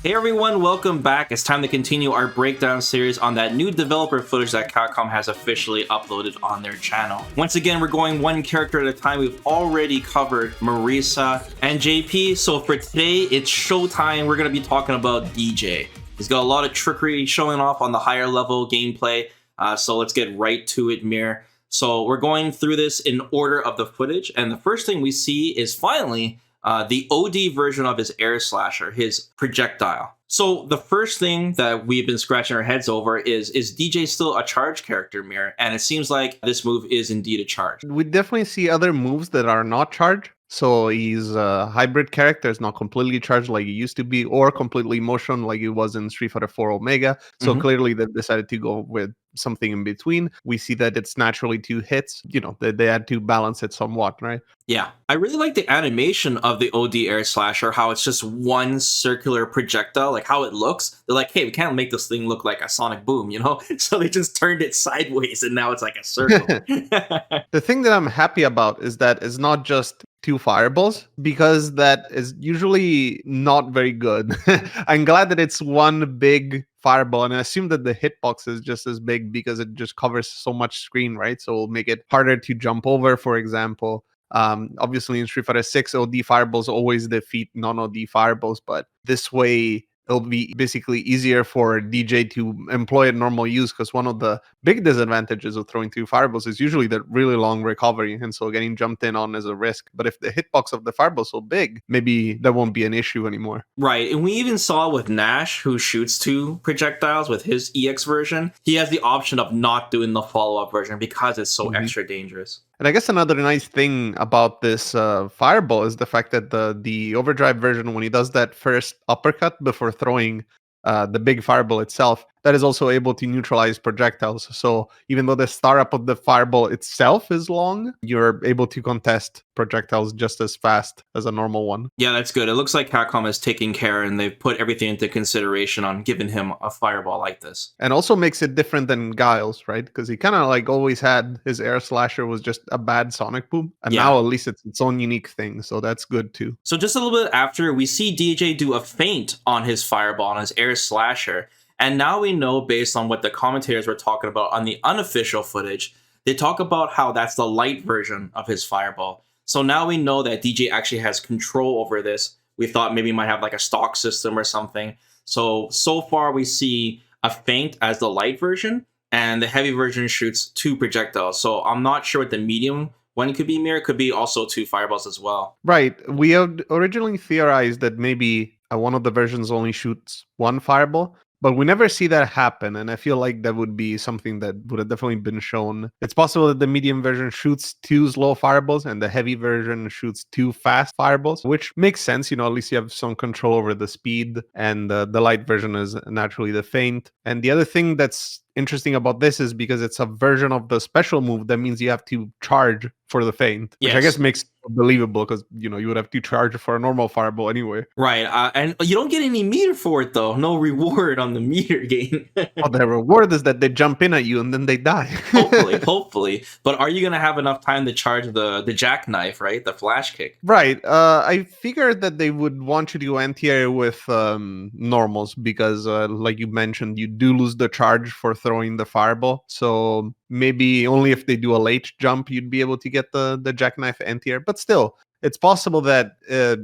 Hey everyone, welcome back. It's time to continue our breakdown series on that new developer footage that Capcom has officially uploaded on their channel. Once again, we're going one character at a time. We've already covered Marisa and JP, so for today, it's showtime. We're going to be talking about Dee Jay. He's got a lot of trickery showing off on the higher level gameplay, so let's get right to it, Mir. So we're going through this in order of the footage, and the first thing we see is finally the OD version of his air slasher, his projectile. So the first thing that we've been scratching our heads over is Dee Jay still a charge character, Mir? And it seems like this move is indeed a charge. We definitely see other moves that are not charged. So he's a hybrid character, it's not completely charged like he used to be, or completely motion like it was in Street Fighter 4 Omega. So clearly they decided to go with something in between. We see that it's naturally 2 hits. You know, they had to balance it somewhat, right? Yeah. I really like the animation of the OD air slasher, how it's just one circular projectile, like how it looks. They're like, hey, we can't make this thing look like a sonic boom, you know? So they just turned it sideways and now it's like a circle. The thing that I'm happy about is that it's not just 2 fireballs, because that is usually not very good. I'm glad that it's one big fireball, and I assume that the hitbox is just as big because it just covers so much screen, right? So it'll make it harder to jump over, for example. Obviously in Street Fighter 6, OD fireballs always defeat non-OD fireballs, but this way it'll be basically easier for Dee Jay to employ a normal use, because one of the big disadvantages of throwing 2 fireballs is usually the really long recovery, and so getting jumped in on is a risk. But if the hitbox of the fireball is so big, maybe that won't be an issue anymore. Right, and we even saw with Nash, who shoots 2 projectiles with his EX version, he has the option of not doing the follow-up version because it's so extra dangerous. And I guess another nice thing about this fireball is the fact that the overdrive version, when he does that first uppercut before throwing the big fireball itself, that is also able to neutralize projectiles. So even though the startup of the fireball itself is long, you're able to contest projectiles just as fast as a normal one. Yeah, that's good. It looks like Capcom is taking care and they've put everything into consideration on giving him a fireball like this. And also makes it different than Giles, right? Because he kind of like always had his air slasher was just a bad sonic boom. And now at least it's its own unique thing. So that's good too. So just a little bit after, we see Dee Jay do a feint on his fireball, on his air slasher. And now we know, based on what the commentators were talking about on the unofficial footage, they talk about how that's the light version of his fireball. So now we know that Dee Jay actually has control over this. We thought maybe he might have like a stock system or something. So far we see a feint as the light version, and the heavy version shoots 2 projectiles. So I'm not sure what the medium one could be, Mir. It could be also 2 fireballs as well. Right. We had originally theorized that maybe one of the versions only shoots 1 fireball, but we never see that happen, and I feel like that would be something that would have definitely been shown. It's possible that the medium version shoots 2 slow fireballs and the heavy version shoots 2 fast fireballs, which makes sense. You know, at least you have some control over the speed, and the light version is naturally the feint. And the other thing that's interesting about this is because it's a version of the special move, that means you have to charge for the feint, which I guess makes it believable, because you know you would have to charge for a normal fireball anyway. Right, and you don't get any meter for it though. No reward on the meter gain. Well, the reward is that they jump in at you and then they die. hopefully. But are you gonna have enough time to charge the jackknife, right? The flash kick. Right. I figured that they would want you to anti-air with normals, because like you mentioned, you do lose the charge for throwing the fireball. So maybe only if they do a late jump you'd be able to get the jackknife anti-air. But still, it's possible that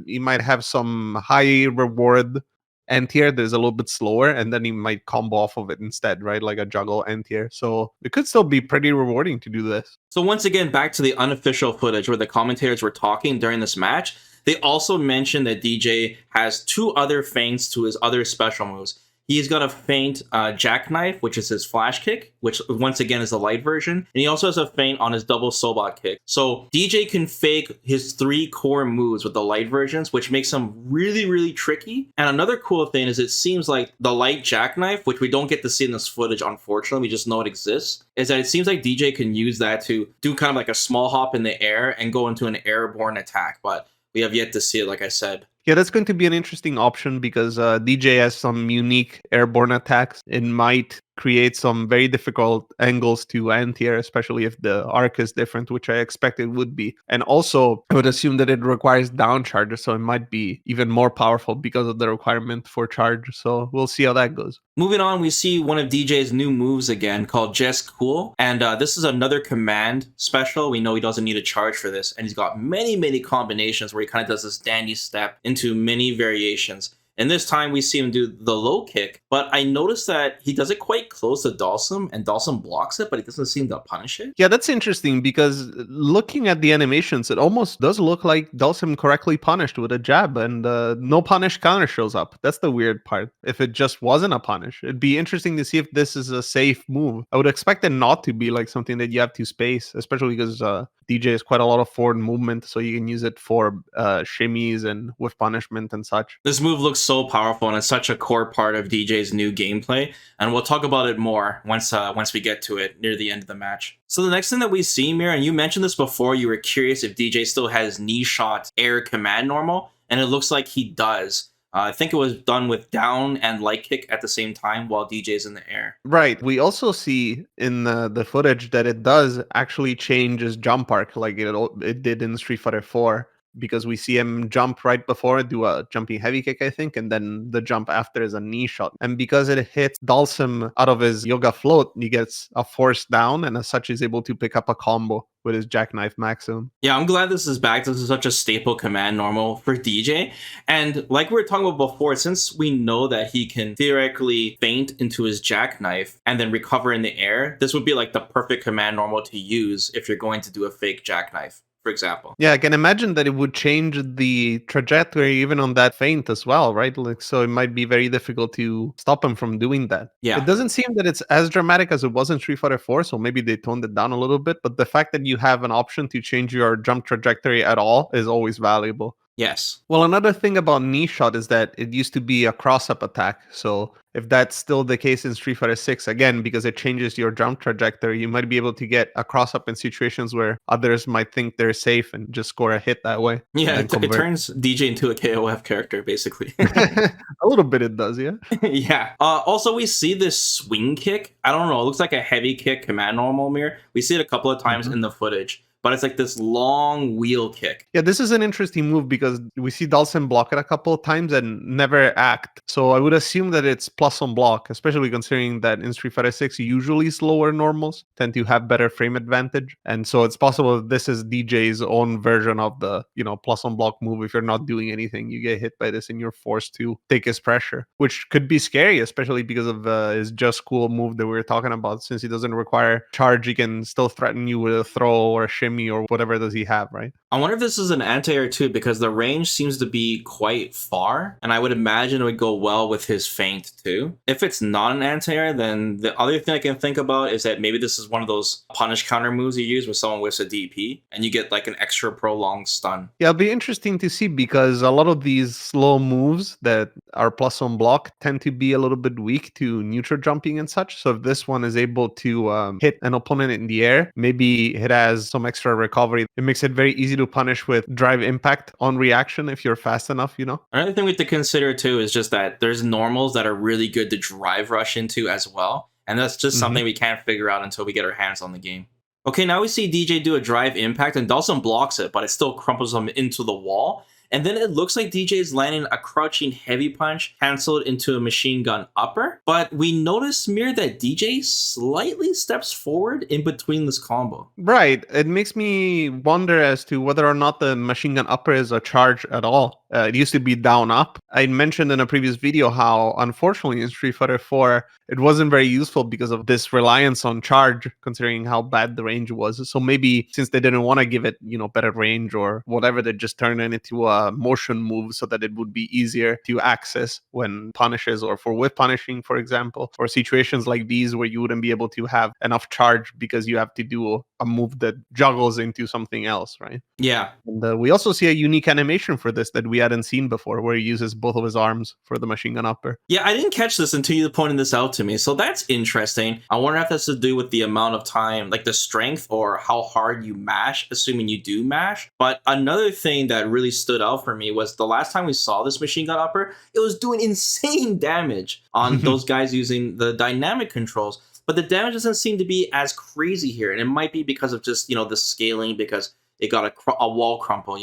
you might have some high reward anti-air that is a little bit slower, and then you might combo off of it instead, right? Like a juggle anti-air. So it could still be pretty rewarding to do this. So once again, back to the unofficial footage where the commentators were talking during this match, they also mentioned that Dee Jay has 2 other feints to his other special moves. He's got a feint jackknife, which is his flash kick, which once again is the light version. And he also has a feint on his double sobot kick. So Dee Jay can fake his 3 core moves with the light versions, which makes him really, really tricky. And another cool thing is it seems like the light jackknife, which we don't get to see in this footage, unfortunately, we just know it exists, is that it seems like Dee Jay can use that to do kind of like a small hop in the air and go into an airborne attack. But we have yet to see it, like I said. Yeah, that's going to be an interesting option, because Dee Jay has some unique airborne attacks. It might create some very difficult angles to anti-air, especially if the arc is different, which I expect it would be. And also, I would assume that it requires down charges, so it might be even more powerful because of the requirement for charge. So we'll see how that goes. Moving on, we see one of DJ's new moves again called Jus Cool. And this is another command special. We know he doesn't need a charge for this. And he's got many combinations where he kind of does this dandy step into many variations. And this time we see him do the low kick, but I noticed that he does it quite close to Dalsum, and Dalsum blocks it, but he doesn't seem to punish it. Yeah, that's interesting because looking at the animations, it almost does look like Dalsum correctly punished with a jab, and no punish counter shows up. That's the weird part. If it just wasn't a punish, it'd be interesting to see if this is a safe move. I would expect it not to be like something that you have to space, especially because DJ has quite a lot of forward movement, so you can use it for shimmies and with punishment and such. This move looks so powerful, and it's such a core part of DJ's new gameplay, and we'll talk about it more once we get to it near the end of the match. So the next thing that we see, Mir, and you mentioned this before, you were curious if DJ still has knee shot air command normal, and it looks like he does. I think it was done with down and light kick at the same time while DJ's in the air. Right. We also see in the footage that it does actually change his jump arc like it did in Street Fighter 4. Because we see him jump right before, do a jumping heavy kick, I think, and then the jump after is a knee shot. And because it hits Dalsum out of his yoga float, he gets a force down, and as such, he's able to pick up a combo with his jackknife maximum. Yeah, I'm glad this is back. This is such a staple command normal for DJ. And like we were talking about before, since we know that he can theoretically feint into his jackknife and then recover in the air, this would be like the perfect command normal to use if you're going to do a fake jackknife, for example. Yeah, I can imagine that it would change the trajectory even on that feint as well, right? Like, so it might be very difficult to stop him from doing that. Yeah. It doesn't seem that it's as dramatic as it was in Street Fighter 4, so maybe they toned it down a little bit, but the fact that you have an option to change your jump trajectory at all is always valuable. Yes. Well, another thing about knee shot is that it used to be a cross-up attack. So if that's still the case in Street Fighter 6, again, because it changes your jump trajectory, you might be able to get a cross-up in situations where others might think they're safe and just score a hit that way. Yeah, it turns DJ into a KOF character, basically. A little bit it does, yeah. Yeah. Also, we see this swing kick. I don't know. It looks like a heavy kick command normal mirror. We see it a couple of times in the footage. But it's like this long wheel kick. Yeah, this is an interesting move because we see Dalsum block it a couple of times and never act. So I would assume that it's plus on block, especially considering that in Street Fighter 6, usually slower normals tend to have better frame advantage. And so it's possible that this is DJ's own version of the, plus on block move. If you're not doing anything, you get hit by this and you're forced to take his pressure, which could be scary, especially because of his Jus Cool move that we were talking about. Since he doesn't require charge, he can still threaten you with a throw or a shimmy or whatever does he have, right? I wonder if this is an anti-air too, because the range seems to be quite far, and I would imagine it would go well with his feint too. If it's not an anti-air, then the other thing I can think about is that maybe this is one of those punish counter moves you use where someone whiffs a DP, and you get like an extra prolonged stun. Yeah, it'll be interesting to see because a lot of these slow moves that are plus on block tend to be a little bit weak to neutral jumping and such. So if this one is able to hit an opponent in the air, maybe it has some extra recovery. It makes it very easy to punish with drive impact on reaction if you're fast enough, Another thing we have to consider too is just that there's normals that are really good to drive rush into as well. And that's just something we can't figure out until we get our hands on the game. Okay, now we see DJ do a drive impact and Dalsum blocks it, but it still crumples him into the wall. And then it looks like DJ is landing a crouching heavy punch canceled into a machine gun upper. But we notice, Mir, that DJ slightly steps forward in between this combo. Right. It makes me wonder as to whether or not the machine gun upper is a charge at all. It used to be down up. I mentioned in a previous video how, unfortunately, in Street Fighter 4, it wasn't very useful because of this reliance on charge, considering how bad the range was. So maybe since they didn't want to give it, better range or whatever, they just turned it into a motion move so that it would be easier to access when punishes or for whip punishing, for example, or situations like these where you wouldn't be able to have enough charge because you have to do a move that juggles into something else, right? Yeah. And we also see a unique animation for this that we hadn't seen before, where he uses both of his arms for the machine gun upper. Yeah, I didn't catch this until you pointed this out to me. So that's interesting. I wonder if that's to do with the amount of time, like the strength or how hard you mash, assuming you do mash. But another thing that really stood out for me was the last time we saw this machine gun upper, it was doing insane damage on those guys using the dynamic controls. But the damage doesn't seem to be as crazy here. And it might be because of just, the scaling, because it got a wall crumple,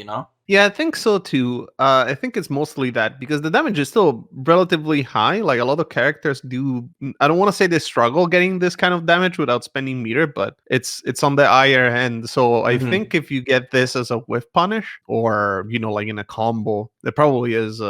Yeah, I think so too. I think it's mostly that because the damage is still relatively high. Like a lot of characters do. I don't want to say they struggle getting this kind of damage without spending meter, but it's on the higher end. So I think if you get this as a whiff punish or like in a combo, it probably is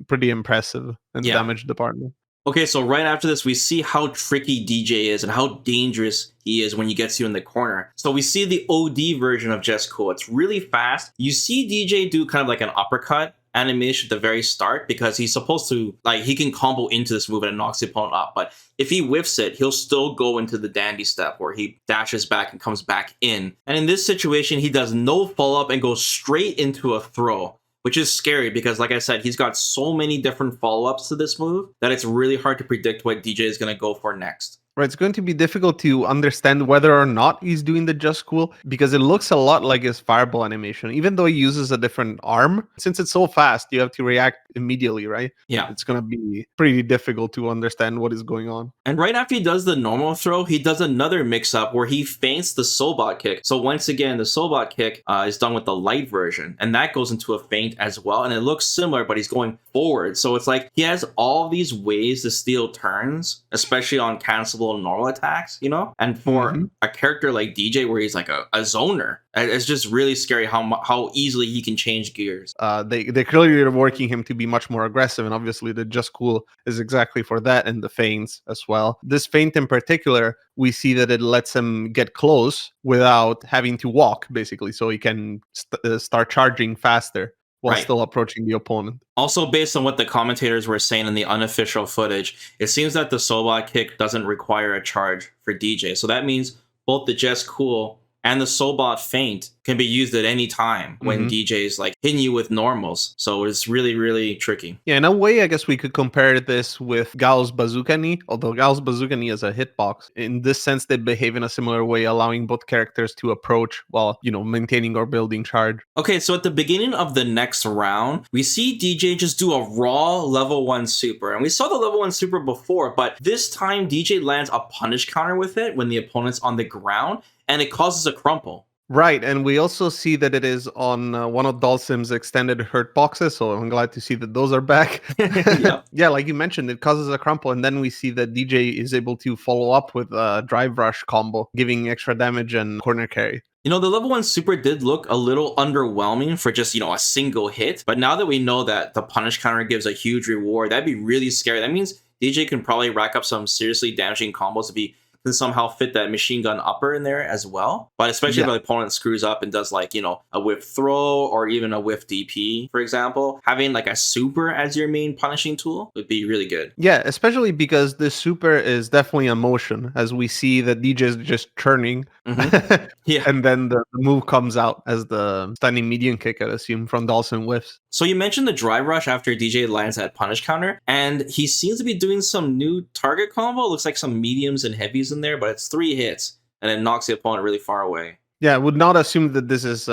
pretty impressive in the Yeah. damage department. Okay, so right after this, we see how tricky Dee Jay is and how dangerous he is when he gets you in the corner. So we see the OD version of Jus Cool. It's really fast. You see Dee Jay do kind of like an uppercut animation at the very start because he's supposed to, he can combo into this move and it knocks the opponent up. But if he whiffs it, he'll still go into the dandy step where he dashes back and comes back in. And in this situation, he does no follow-up and goes straight into a throw, which is scary because, like I said, he's got so many different follow-ups to this move that it's really hard to predict what Dee Jay is going to go for next. Right, it's going to be difficult to understand whether or not he's doing the Jus Cool because it looks a lot like his fireball animation, even though he uses a different arm. Since it's so fast, you have to react immediately, right? Yeah. It's going to be pretty difficult to understand what is going on. And right after he does the normal throw, he does another mix-up where he feints the Sobot kick. So once again, the Sobot kick is done with the light version, and that goes into a feint as well, and it looks similar, but he's going forward. So it's like he has all these ways to steal turns, especially on cancelable normal attacks, And for a character like Dee Jay, where he's like a zoner, it's just really scary how easily he can change gears. They clearly are working him to be much more aggressive, and obviously the Jus Cool is exactly for that, and the feints as well. This feint in particular, we see that it lets him get close without having to walk, basically, so he can start charging faster while still approaching the opponent. Also, based on what the commentators were saying in the unofficial footage, it seems that the Sobot kick doesn't require a charge for Dee Jay. So that means both the Jus Cool and the Sobot feint can be used at any time when Dee Jay's hitting you with normals. So it's really, really tricky. Yeah, in a way, I guess we could compare this with Gao's Bazooka Knee, although Gao's Bazooka Knee is a hitbox. In this sense, they behave in a similar way, allowing both characters to approach while, maintaining or building charge. Okay, so at the beginning of the next round, we see Dee Jay just do a raw level 1 super. And we saw the level 1 super before, but this time Dee Jay lands a punish counter with it when the opponent's on the ground, and it causes a crumple. Right, and we also see that it is on one of Dalsim's extended hurt boxes, so I'm glad to see that those are back. Yeah, like you mentioned, it causes a crumple, and then we see that Dee Jay is able to follow up with a drive rush combo, giving extra damage and corner carry. The level 1 super did look a little underwhelming for just, a single hit, but now that we know that the punish counter gives a huge reward, that'd be really scary. That means Dee Jay can probably rack up some seriously damaging combos if he can somehow fit that machine gun upper in there as well. But especially if the opponent screws up and does a whiff throw or even a whiff DP, for example, having a super as your main punishing tool would be really good. Yeah, especially because this super is definitely a motion, as we see that DJ is just churning. Yeah. And then the move comes out as the standing medium kick, I assume, from Dawson whiffs. So you mentioned the drive rush after Dee Jay lands that punish counter, and he seems to be doing some new target combo. It looks like some mediums and heavies in there, but it's 3 hits, and it knocks the opponent really far away. Yeah, I would not assume that this is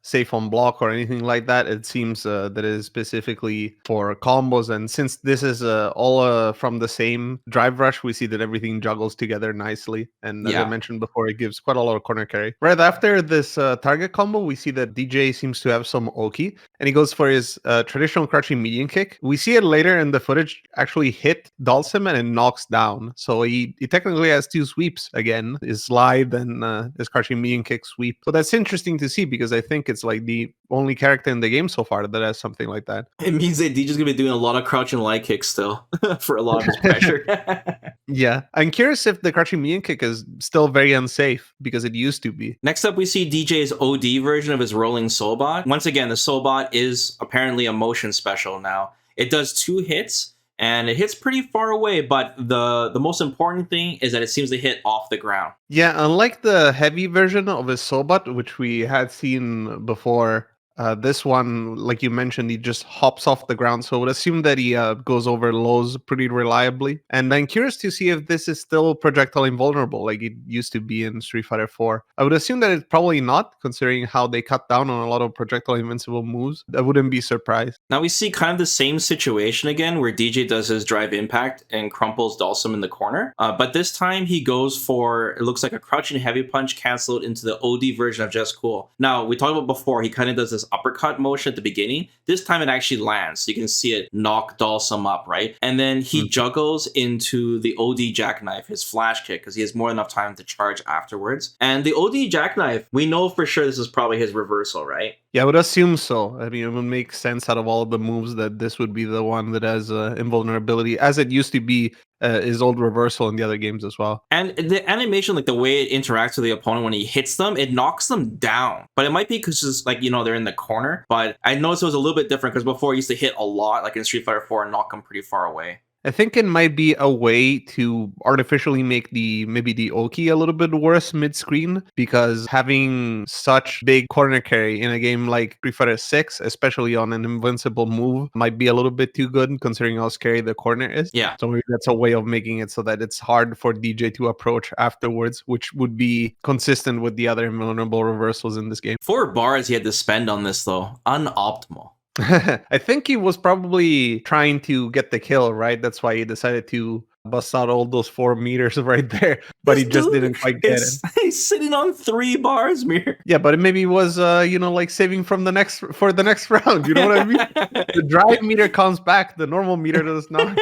safe on block or anything like that. It seems that it is specifically for combos. And since this is all from the same drive rush, we see that everything juggles together nicely. And as I mentioned before, it gives quite a lot of corner carry. Right after this target combo, we see that DJ seems to have some Oki. And he goes for his traditional crouching medium kick. We see it later in the footage actually hit Dalsim and it knocks down. So he technically has 2 sweeps again. His slide and his crouching medium kick sweep. So that's interesting to see because I think it's the only character in the game so far that has something like that. It means that DJ's gonna be doing a lot of crouch and light kicks still for a lot of his pressure. Yeah, I'm curious if the crouching medium kick is still very unsafe because it used to be. Next up, we see DJ's OD version of his rolling Soulbot. Once again, the Soulbot is apparently a motion special now. It does 2 hits, and it hits pretty far away, but the most important thing is that it seems to hit off the ground. Yeah, unlike the heavy version of his Sobat, which we had seen before, this one, like you mentioned, he just hops off the ground. So I would assume that he goes over lows pretty reliably. And I'm curious to see if this is still projectile invulnerable like it used to be in Street Fighter 4. I would assume that it's probably not, considering how they cut down on a lot of projectile invincible moves. I wouldn't be surprised. Now we see kind of the same situation again where DJ does his drive impact and crumples Dalsum in the corner. But this time he goes for, it looks like a crouching heavy punch canceled into the OD version of Jus Cool. Now we talked about before, he kind of does this uppercut motion at the beginning. This time it actually lands. So you can see it knock Dalsum up, right? And then he juggles into the OD jackknife, his flash kick, because he has more than enough time to charge afterwards. And the OD jackknife, we know for sure this is probably his reversal, right? Yeah, I would assume so. I mean, it would make sense out of all of the moves that this would be the one that has invulnerability, as it used to be his old reversal in the other games as well. And the animation, like the way it interacts with the opponent when he hits them, it knocks them down. But it might be because it's like, you know, they're in the corner. But I noticed it was a little bit different because before he used to hit a lot, like in Street Fighter 4, and knock them pretty far away. I think it might be a way to artificially make maybe the Oki a little bit worse mid-screen, because having such big corner carry in a game like Street Fighter 6, especially on an invincible move, might be a little bit too good considering how scary the corner is. Yeah. So maybe that's a way of making it so that it's hard for DJ to approach afterwards, which would be consistent with the other invulnerable reversals in this game. 4 bars he had to spend on this though, unoptimal. I think he was probably trying to get the kill, right? That's why he decided to bust out all those 4 meters right there, but he just didn't quite get it. He's sitting on 3 bars, Mir. Yeah, but it maybe was, like saving from the next round. You know what I mean? The drive meter comes back, the normal meter does not.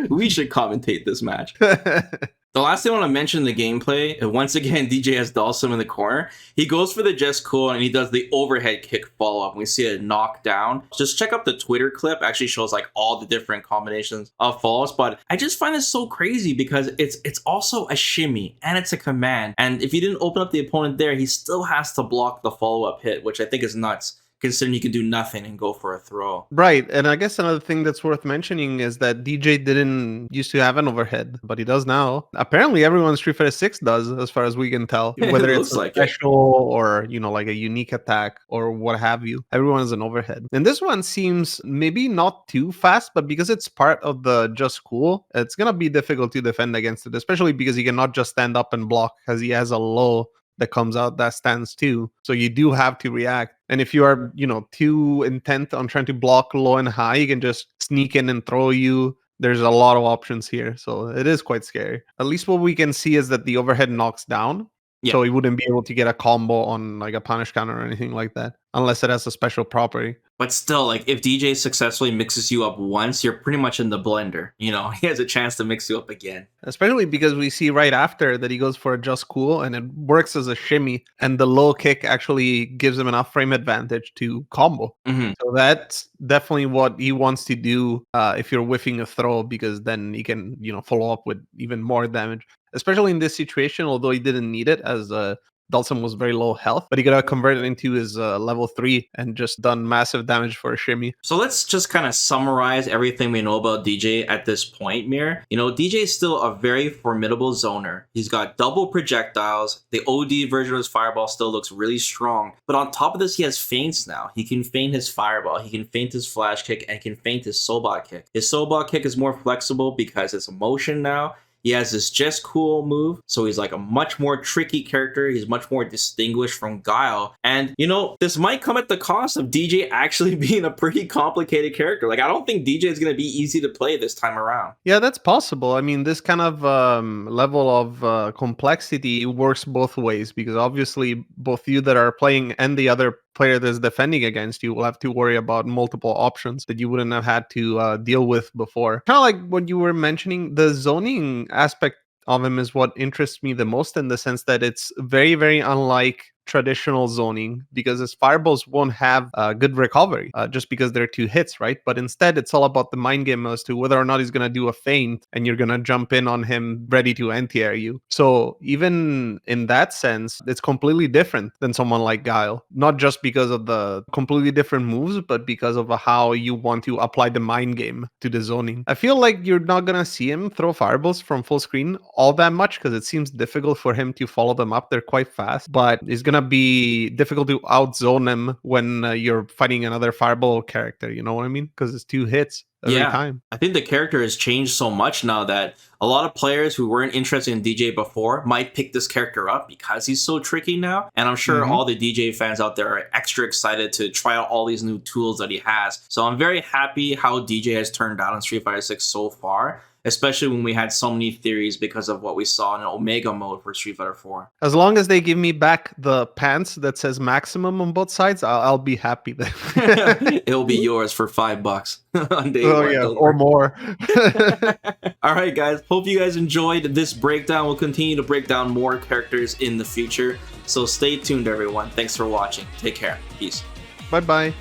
We should commentate this match. The last thing I want to mention in the gameplay, once again, DJ has Dalsum in the corner. He goes for the Jus Cool and he does the overhead kick follow-up. We see it knock down. Just check out the Twitter clip. It actually shows like all the different combinations of follow-ups. But I just find this so crazy because it's also a shimmy and it's a command. And if you didn't open up the opponent there, he still has to block the follow-up hit, which I think is nuts, considering you can do nothing and go for a throw. Right, and I guess another thing that's worth mentioning is that DJ didn't used to have an overhead, but he does now. Apparently everyone in Street Fighter 6 does, as far as we can tell. Whether it's a special or, like a unique attack or what have you. Everyone has an overhead. And this one seems maybe not too fast, but because it's part of the Jus Cool, it's going to be difficult to defend against it, especially because he cannot just stand up and block, because he has a low that comes out that stands too. So you do have to react. And if you are, too intent on trying to block low and high, you can just sneak in and throw you. There's a lot of options here. So it is quite scary. At least what we can see is that the overhead knocks down. Yeah. So he wouldn't be able to get a combo on like a punish counter or anything like that, unless it has a special property. But still, like if DJ successfully mixes you up once, you're pretty much in the blender. He has a chance to mix you up again. Especially because we see right after that he goes for a Jus Cool and it works as a shimmy, and the low kick actually gives him enough frame advantage to combo. Mm-hmm. So that's definitely what he wants to do if you're whiffing a throw, because then he can, follow up with even more damage. Especially in this situation, although he didn't need it, as Dalsum was very low health, but he got converted into his level 3 and just done massive damage for a shimmy. So let's just kind of summarize everything we know about DJ at this point, Mir. DJ is still a very formidable zoner. He's got double projectiles. The OD version of his fireball still looks really strong. But on top of this, he has feints now. He can feint his fireball, he can feint his flash kick, and he can feint his Sobat kick. His Sobat kick is more flexible because it's a motion now. He has this Jus Cool move, so he's like a much more tricky character. He's much more distinguished from Guile. And, this might come at the cost of DJ actually being a pretty complicated character. Like, I don't think DJ is going to be easy to play this time around. Yeah, that's possible. I mean, this kind of level of complexity works both ways, because obviously both you that are playing and the other player that's defending against you will have to worry about multiple options that you wouldn't have had to deal with before. Kind of like what you were mentioning, the zoning aspect of him is what interests me the most, in the sense that it's very, very unlike traditional zoning because his fireballs won't have good recovery just because they're 2 hits, right? But instead, it's all about the mind game as to whether or not he's going to do a feint and you're going to jump in on him ready to anti-air you. So even in that sense, it's completely different than someone like Guile, not just because of the completely different moves, but because of how you want to apply the mind game to the zoning. I feel like you're not going to see him throw fireballs from full screen all that much because it seems difficult for him to follow them up. They're quite fast, but it's going to be difficult to outzone him when you're fighting another fireball character. You know what I mean? Because it's 2 hits every time. I think the character has changed so much now that a lot of players who weren't interested in Dee Jay before might pick this character up because he's so tricky now. And I'm sure all the Dee Jay fans out there are extra excited to try out all these new tools that he has. So I'm very happy how Dee Jay has turned out in Street Fighter 6 so far, especially when we had so many theories because of what we saw in Omega mode for Street Fighter 4. As long as they give me back the pants that says maximum on both sides, I'll be happy then. It'll be yours for $5 on day Oh one. yeah, or more. All right, guys. Hope you guys enjoyed this breakdown. We'll continue to break down more characters in the future. So stay tuned, everyone. Thanks for watching. Take care. Peace. Bye-bye.